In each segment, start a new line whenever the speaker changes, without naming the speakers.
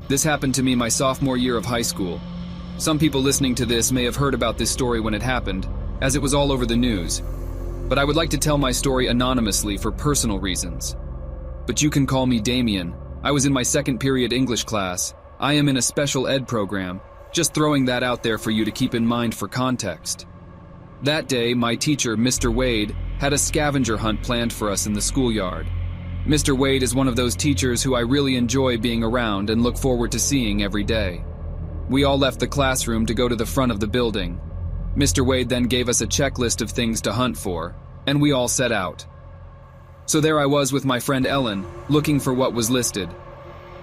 This happened to me my sophomore year of high school. Some people listening to this may have heard about this story when it happened, as it was all over the news. But I would like to tell my story anonymously for personal reasons. But you can call me Damien. I was in my second period English class. I am in a special ed program. Just throwing that out there for you to keep in mind for context. That day, my teacher, Mr. Wade, had a scavenger hunt planned for us in the schoolyard. Mr. Wade is one of those teachers who I really enjoy being around and look forward to seeing every day. We all left the classroom to go to the front of the building. Mr. Wade then gave us a checklist of things to hunt for, and we all set out. So there I was with my friend Ellen, looking for what was listed.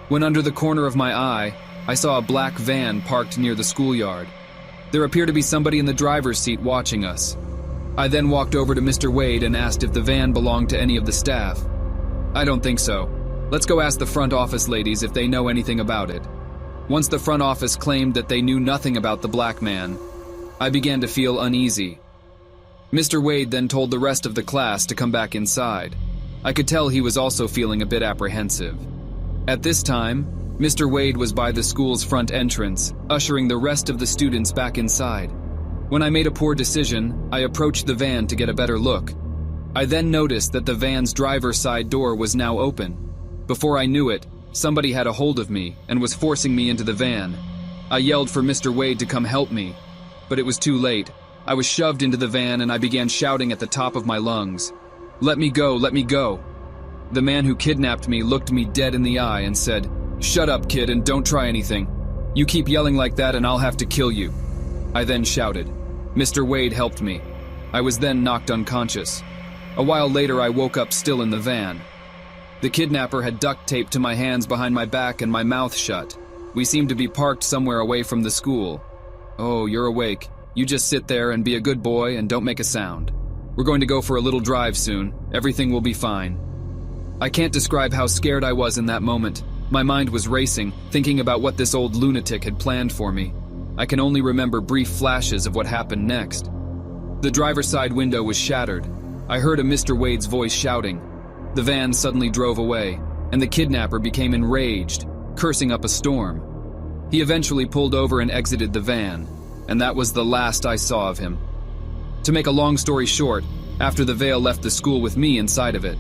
When under the corner of my eye, I saw a black van parked near the schoolyard. There appeared to be somebody in the driver's seat watching us. I then walked over to Mr. Wade and asked if the van belonged to any of the staff. I don't think so. Let's go ask the front office ladies if they know anything about it. Once the front office claimed that they knew nothing about the black man, I began to feel uneasy. Mr. Wade then told the rest of the class to come back inside. I could tell he was also feeling a bit apprehensive. At this time, Mr. Wade was by the school's front entrance, ushering the rest of the students back inside. When I made a poor decision, I approached the van to get a better look. I then noticed that the van's driver's side door was now open. Before I knew it, somebody had a hold of me and was forcing me into the van. I yelled for Mr. Wade to come help me, but it was too late. I was shoved into the van and I began shouting at the top of my lungs, "Let me go, let me go." The man who kidnapped me looked me dead in the eye and said, "Shut up, kid, and don't try anything. You keep yelling like that and I'll have to kill you." I then shouted. Mr. Wade helped me. I was then knocked unconscious. A while later, I woke up still in the van. The kidnapper had duct tape to my hands behind my back and my mouth shut. We seemed to be parked somewhere away from the school. "Oh, you're awake. You just sit there and be a good boy and don't make a sound. We're going to go for a little drive soon. Everything will be fine." I can't describe how scared I was in that moment. My mind was racing, thinking about what this old lunatic had planned for me. I can only remember brief flashes of what happened next. The driver's side window was shattered. I heard a Mr. Wade's voice shouting. The van suddenly drove away, and the kidnapper became enraged, cursing up a storm. He eventually pulled over and exited the van, and that was the last I saw of him. To make a long story short, after the Veil left the school with me inside of it,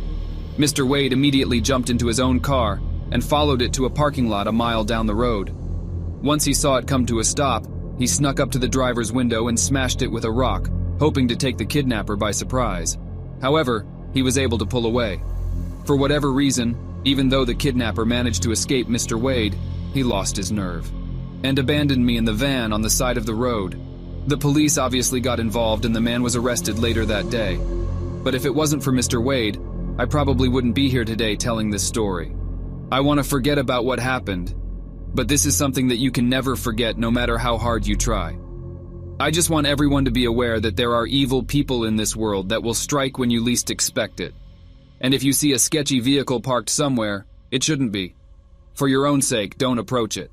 Mr. Wade immediately jumped into his own car and followed it to a parking lot a mile down the road. Once he saw it come to a stop, he snuck up to the driver's window and smashed it with a rock, hoping to take the kidnapper by surprise. However, he was able to pull away. For whatever reason, even though the kidnapper managed to escape Mr. Wade, he lost his nerve and abandoned me in the van on the side of the road. The police obviously got involved and the man was arrested later that day. But if it wasn't for Mr. Wade, I probably wouldn't be here today telling this story. I want to forget about what happened, but this is something that you can never forget no matter how hard you try. I just want everyone to be aware that there are evil people in this world that will strike when you least expect it. And if you see a sketchy vehicle parked somewhere, it shouldn't be. For your own sake, don't approach it.